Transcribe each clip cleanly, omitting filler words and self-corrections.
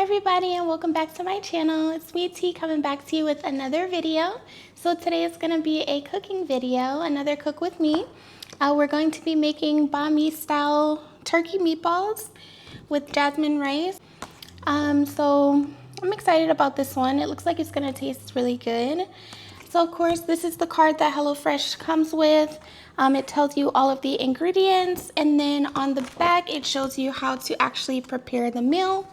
everybody, and welcome back to my channel. It's me, T, coming back to you with another video. So today is going to be a cooking video, another cook with me. We're going to be making banh mi style turkey meatballs with jasmine rice. So I'm excited about this one. It looks like it's going to taste really good. So of course, this is the card that HelloFresh comes with. It tells you all of the ingredients, and then on the back it shows you how to actually prepare the meal.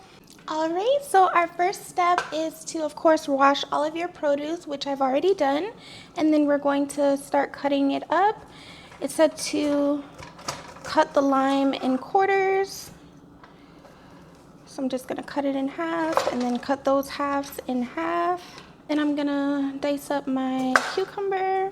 Alright, so our first step is to, of course, wash all of your produce, which I've already done, and then we're going to start cutting it up. It said to cut the lime in quarters, so I'm just going to cut it in half and then cut those halves in half. Then I'm going to dice up my cucumber.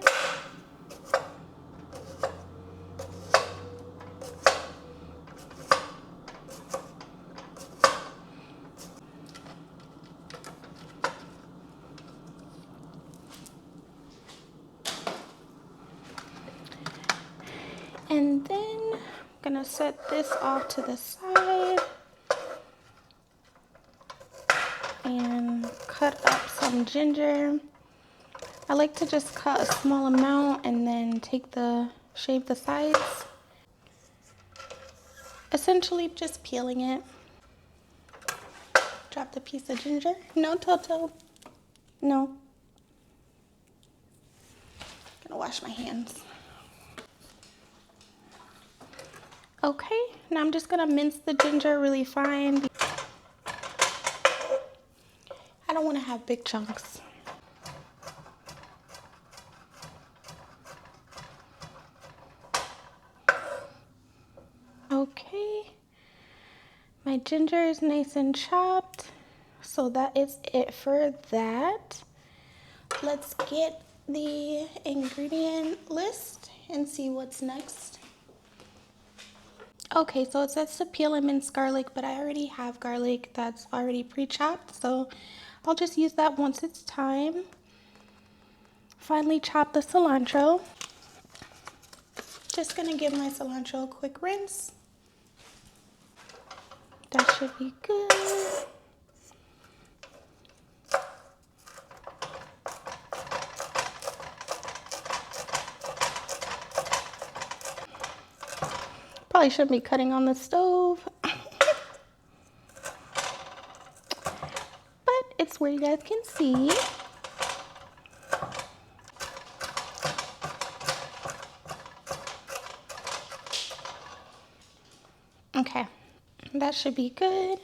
And then I'm gonna set this off to the side and cut up some ginger. I like to just cut a small amount and then shave the sides. Essentially just peeling it. Drop the piece of ginger. No, Toto. No. Gonna wash my hands. Okay, now I'm just gonna mince the ginger really fine. I don't wanna have big chunks. Okay, my ginger is nice and chopped, so that is it for that. Let's get the ingredient list and see what's next. Okay, so it says to peel and mince garlic, but I already have garlic that's already pre-chopped, so I'll just use that once it's time. Finally chop the cilantro. Just gonna give my cilantro a quick rinse. That should be good. Probably shouldn't be cutting on the stove. But it's where you guys can see. Okay, that should be good.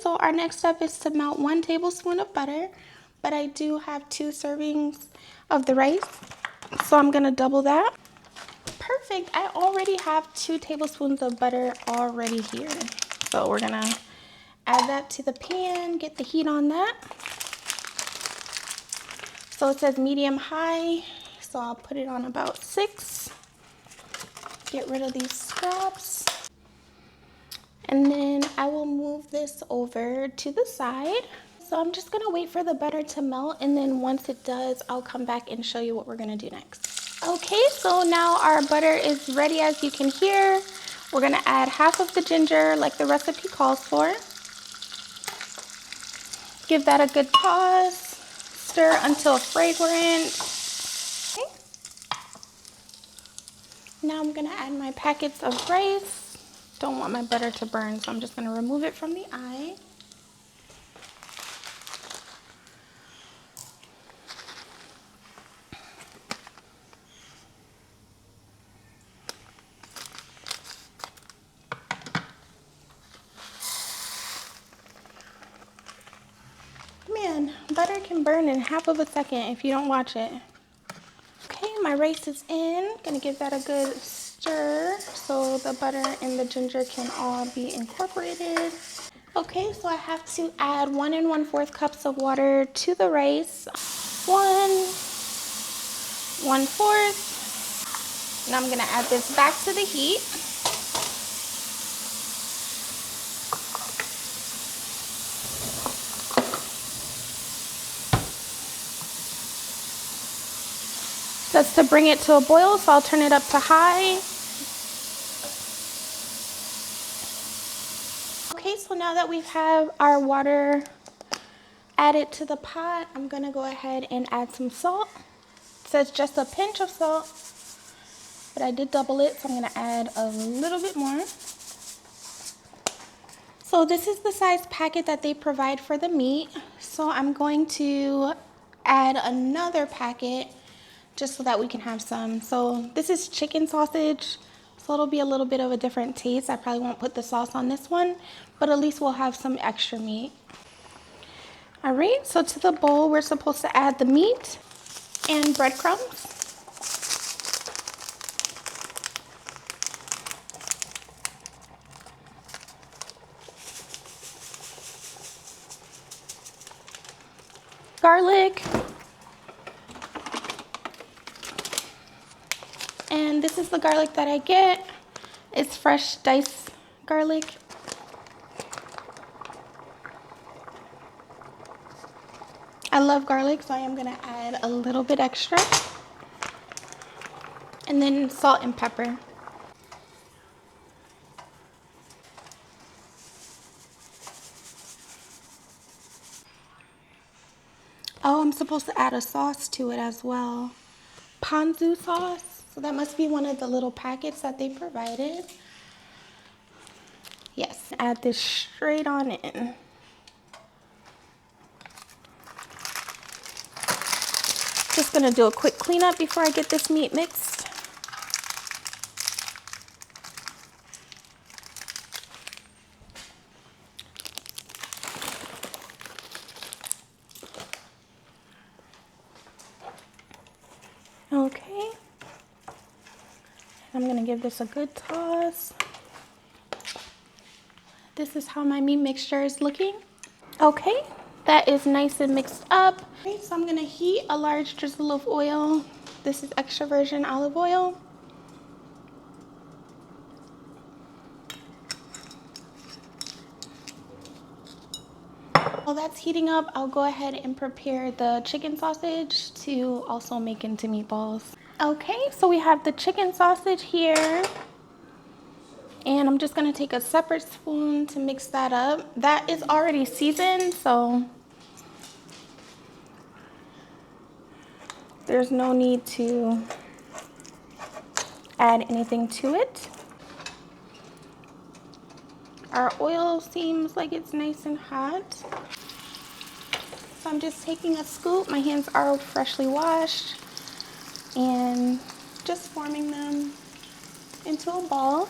So our next step is to melt 1 tablespoon of butter, but I do have 2 servings of the rice, so I'm gonna double that. Perfect, I already have 2 tablespoons of butter already here. So we're gonna add that to the pan, get the heat on that. So it says medium high, so I'll put it on about 6. Get rid of these scraps. And then I will move this over to the side. So I'm just gonna wait for the butter to melt, and then once it does, I'll come back and show you what we're gonna do next. Okay, so now our butter is ready, as you can hear. We're gonna add half of the ginger like the recipe calls for. Give that a good toss. Stir until fragrant. Okay. Now I'm gonna add my packets of rice. Don't want my butter to burn, so I'm just gonna remove it from the eye. Man, butter can burn in half of a second if you don't watch it. Okay, my rice is in. Gonna give that a good stir so the butter and the ginger can all be incorporated. Okay, so I have to add 1 1/4 cups of water to the rice. 1 1/4. Now I'm gonna add this back to the heat. That's to bring it to a boil, so I'll turn it up to high. Okay, so So now that we have our water added to the pot, I'm gonna go ahead and add some salt. It says just a pinch of salt, but I did double it, so I'm gonna add a little bit more. So this is the size packet that they provide for the meat. So I'm going to add another packet just so that we can have some. So this is chicken sausage, so it'll be a little bit of a different taste. I probably won't put the sauce on this one, but at least we'll have some extra meat. All right, so to the bowl, we're supposed to add the meat and breadcrumbs. Garlic. And this is the garlic that I get. It's fresh diced garlic. I love garlic, so I am gonna add a little bit extra. And then salt and pepper. Oh, I'm supposed to add a sauce to it as well. Ponzu sauce. So that must be one of the little packets that they provided. Yes, add this straight on in. Just gonna do a quick cleanup before I get this meat mixed. Okay. I'm gonna give this a good toss. This is how my meat mixture is looking. Okay, that is nice and mixed up. Okay, so I'm gonna heat a large drizzle of oil. This is extra virgin olive oil. While that's heating up, I'll go ahead and prepare the chicken sausage to also make into meatballs. Okay, so we have the chicken sausage here. And I'm just gonna take a separate spoon to mix that up. That is already seasoned, so there's no need to add anything to it. Our oil seems like it's nice and hot. So I'm just taking a scoop. My hands are freshly washed and just forming them into a ball.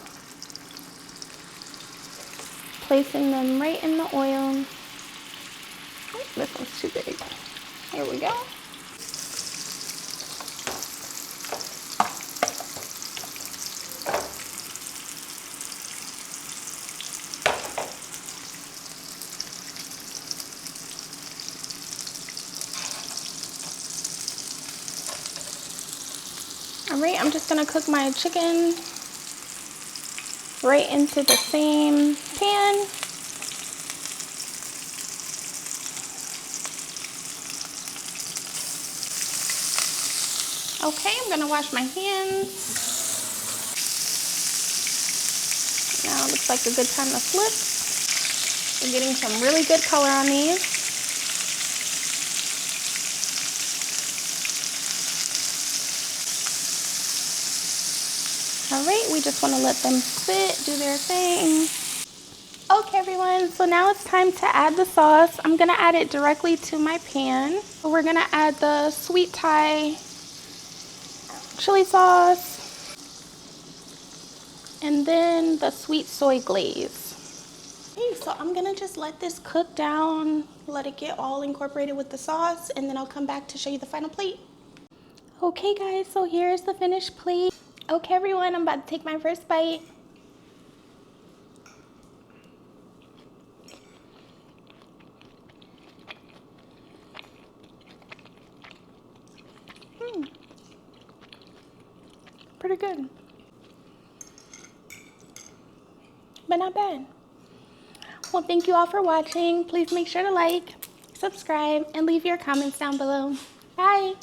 Placing them right in the oil. Oh, this one's too big. Here we go. All right, I'm just gonna cook my chicken right into the same pan. Okay, I'm gonna wash my hands. Now looks like a good time to flip. We're getting some really good color on these. All right, we just want to let them sit, do their thing. Okay, everyone, so now it's time to add the sauce. I'm gonna add it directly to my pan. We're gonna add the sweet Thai chili sauce and then the sweet soy glaze. Okay, so I'm gonna just let this cook down, let it get all incorporated with the sauce, and then I'll come back to show you the final plate. Okay guys, so here's the finished plate. Okay everyone, I'm about to take my first bite. Pretty good. But not bad. Well, thank you all for watching. Please make sure to like, subscribe, and leave your comments down below. Bye.